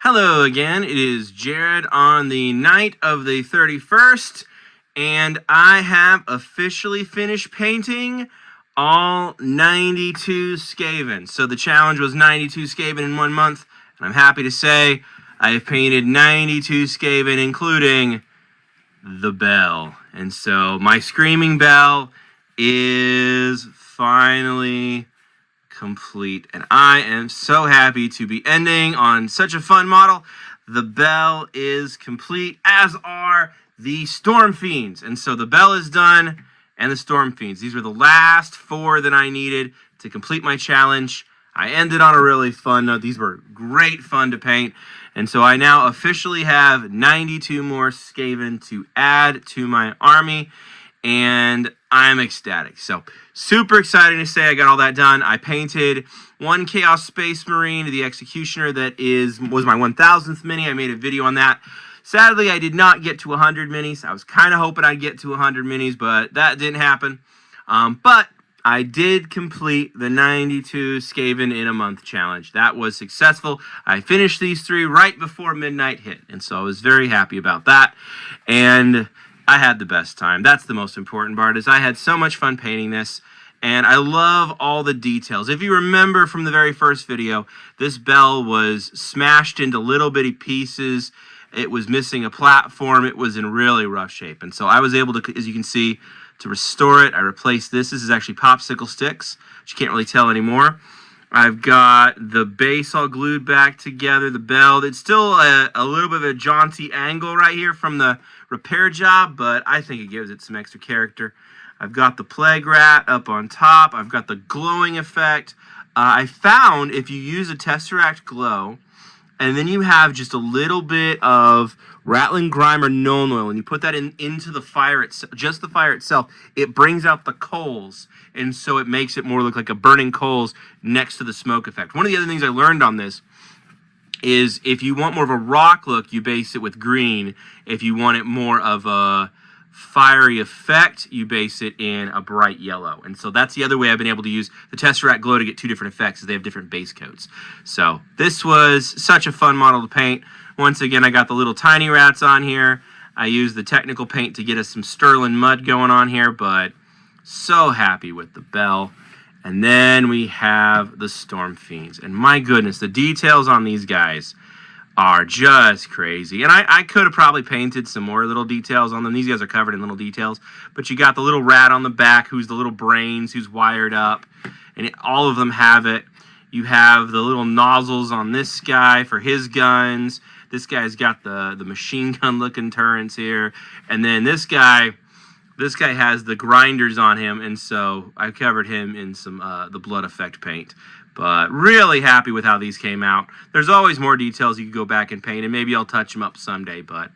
Hello again, it is Jared on the night of the 31st, and I have officially finished painting all 92 Skaven. So the challenge was 92 Skaven in 1 month, and I'm happy to say I have painted 92 Skaven, including the bell. And so my screaming bell is finally complete, and I am so happy to be ending on such a fun model. The bell is complete, as are the storm fiends, and so the bell is done and the storm fiends. These were the last 4 that I needed to complete my challenge. I ended on a really fun note. These were great fun to paint, and so I now officially have 92 more Skaven to add to my army, and I'm ecstatic. So super excited to say I got all that done. I painted 1 Chaos Space Marine, the Executioner, that was my 1000th mini. I made a video on that. Sadly, I did not get to 100 minis. I was kind of hoping I'd get to 100 minis, but that didn't happen. But I did complete the 92 Skaven in a month challenge. That was successful. I finished these 3 right before midnight hit, and so I was very happy about that. And I had the best time. That's the most important part, is I had so much fun painting this, and I love all the details. If you remember from the very first video, this bell was smashed into little bitty pieces. It was missing a platform. It was in really rough shape, and so I was able to, as you can see, to restore it. I replaced this. This is actually popsicle sticks, which you can't really tell anymore. I've got the base all glued back together, the bell. It's still a little bit of a jaunty angle right here from the repair job, but I think it gives it some extra character. I've got the plague rat up on top. I've got the glowing effect. I found if you use a Tesseract glow, and then you have just a little bit of rattling grime or Nuln Oil, and you put that into the fire itself, just the fire itself, it brings out the coals, and so it makes it more look like a burning coals next to the smoke effect. One of the other things I learned on this is if you want more of a rock look, you base it with green. If you want it more of a fiery effect, you base it in a bright yellow. And so that's the other way I've been able to use the Tesseract Glow to get 2 different effects, is they have different base coats. So this was such a fun model to paint. Once again, I got the little tiny rats on here. I used the technical paint to get us some sterling mud going on here, but so happy with the bell. And then we have the Storm Fiends. And my goodness, the details on these guys are just crazy. And I could have probably painted some more little details on them. These guys are covered in little details. But you got the little rat on the back who's the little brains, who's wired up. And all of them have it. You have the little nozzles on this guy for his guns. This guy's got the machine gun looking turrets here. And then this guy has the grinders on him, and so I covered him in some the blood effect paint. But really happy with how these came out. There's always more details you can go back and paint, and maybe I'll touch them up someday, but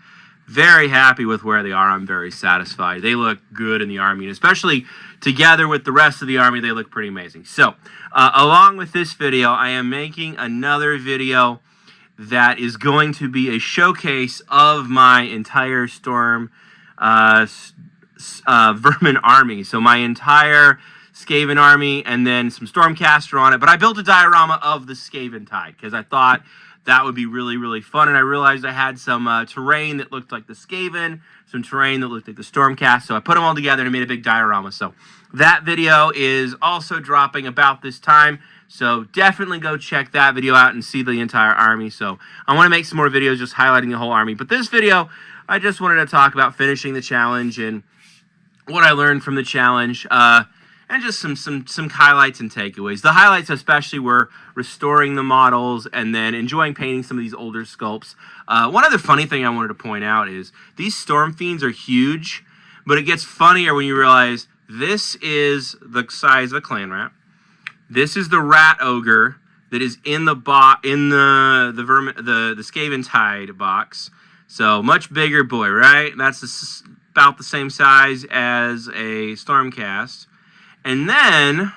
very happy with where they are. I'm very satisfied. They look good in the army, and especially together with the rest of the army, they look pretty amazing. So, along with this video, I am making another video that is going to be a showcase of my entire Storm Vermin army. So my entire Skaven army, and then some Stormcaster on it. But I built a diorama of the Skaven Tide because I thought that would be really, really fun. And I realized I had some terrain that looked like the Skaven, some terrain that looked like the Stormcast. So I put them all together and made a big diorama. So that video is also dropping about this time. So definitely go check that video out and see the entire army. So I want to make some more videos just highlighting the whole army. But this video, I just wanted to talk about finishing the challenge and what I learned from the challenge, and just some highlights and takeaways. The highlights especially were restoring the models and then enjoying painting some of these older sculpts. One other funny thing I wanted to point out is these Storm Fiends are huge, but it gets funnier when you realize this is the size of a clan rat. This is the rat ogre that is in the Skaven Tide box. So much bigger boy, right? That's about the same size as a Stormcast. And then,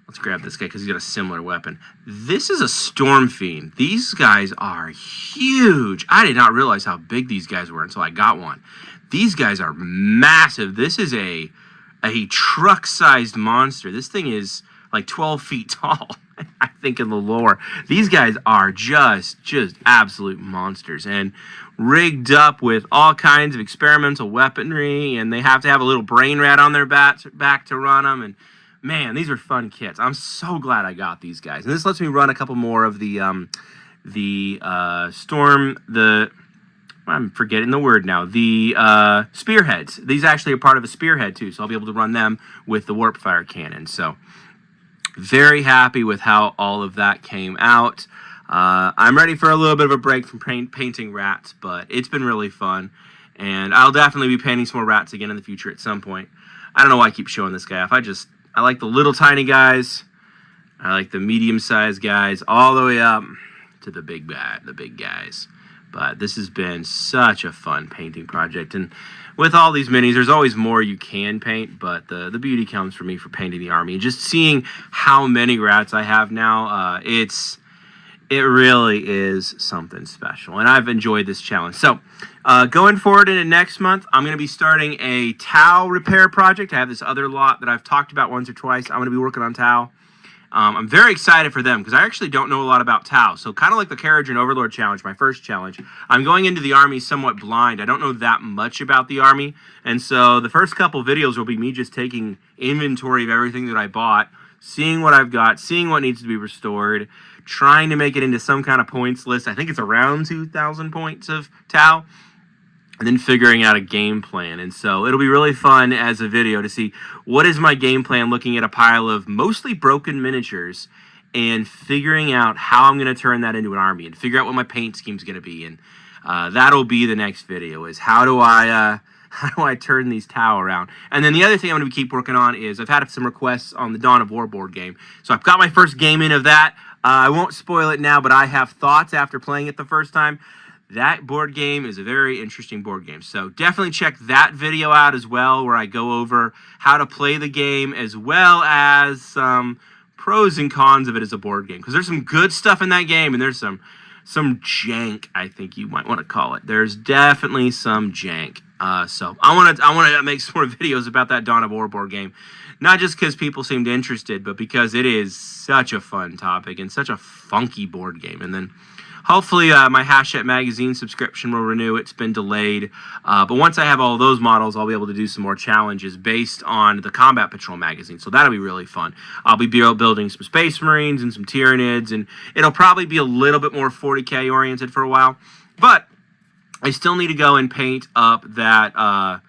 let's grab this guy because he's got a similar weapon. This is a Storm Fiend. These guys are huge. I did not realize how big these guys were until I got one. These guys are massive. This is a truck-sized monster. This thing is like 12 feet tall. I think in the lore, these guys are just absolute monsters, and rigged up with all kinds of experimental weaponry, and they have to have a little brain rat on their back to run them. And man, these are fun kits. I'm so glad I got these guys, and this lets me run a couple more of the I'm forgetting the word now. The spearheads. These actually are part of a spearhead too, so I'll be able to run them with the warp fire cannon. So very happy with how all of that came out. I'm ready for a little bit of a break from painting rats, but it's been really fun, and I'll definitely be painting some more rats again in the future at some point. I don't know why I keep showing this guy off. I like the little tiny guys. I like the medium-sized guys, all the way up to the big guys. But this has been such a fun painting project, and with all these minis, there's always more you can paint, but the beauty comes for me for painting the army. And just seeing how many rats I have now, it really is something special, and I've enjoyed this challenge. So going forward into next month, I'm going to be starting a Tau repair project. I have this other lot that I've talked about once or twice. I'm going to be working on Tau. I'm very excited for them because I actually don't know a lot about Tau. So kind of like the Carriage and Overlord challenge, my first challenge, I'm going into the army somewhat blind. I don't know that much about the army. And so the first couple videos will be me just taking inventory of everything that I bought, seeing what I've got, seeing what needs to be restored, trying to make it into some kind of points list. I think it's around 2,000 points of Tau. And then figuring out a game plan. And so it'll be really fun as a video to see what is my game plan, looking at a pile of mostly broken miniatures and figuring out how I'm going to turn that into an army and figure out what my paint scheme is going to be. And that'll be the next video, is how do I turn these Tau around. And then the other thing I'm going to keep working on is I've had some requests on the Dawn of War board game. So I've got my first game in of that. I won't spoil it now, but I have thoughts after playing it the first time. That board game is a very interesting board game. So definitely check that video out as well, where I go over how to play the game as well as some pros and cons of it as a board game. Because there's some good stuff in that game, and there's some jank, I think you might want to call it. There's definitely some jank. So I want to make some more videos about that Dawn of War board game. Not just because people seemed interested, but because it is such a fun topic and such a funky board game. And then hopefully my Hachette magazine subscription will renew. It's been delayed. But once I have all those models, I'll be able to do some more challenges based on the Combat Patrol magazine. So that'll be really fun. I'll be building some Space Marines and some Tyranids, and it'll probably be a little bit more 40K oriented for a while. But I still need to go and paint up that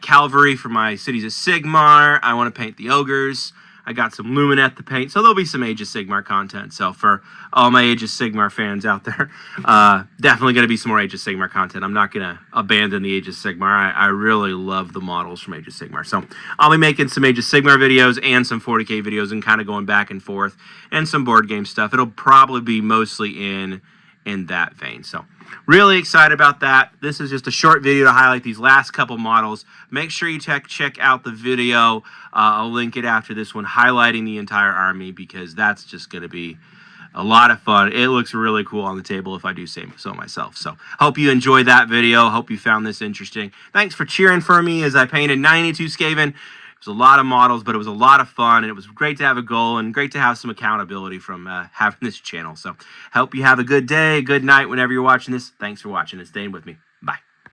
cavalry for my Cities of Sigmar. I want to paint the ogres. I got some Lumineth to paint, so there'll be some Age of Sigmar content. So for all my Age of Sigmar fans out there, definitely going to be some more Age of Sigmar content. I'm not going to abandon the Age of Sigmar. I really love the models from Age of Sigmar. So I'll be making some Age of Sigmar videos and some 40K videos and kind of going back and forth, and some board game stuff. It'll probably be mostly in that vein. So really excited about that. This is just a short video to highlight these last couple models. Make sure you check out the video. I'll link it after this one, highlighting the entire army, because that's just going to be a lot of fun. It looks really cool on the table, if I do say so myself. So hope you enjoyed that video. Hope you found this interesting. Thanks for cheering for me as I painted 92 Skaven. It was a lot of models, but it was a lot of fun, and it was great to have a goal and great to have some accountability from having this channel. So hope you have a good day, good night whenever you're watching this. Thanks for watching and staying with me.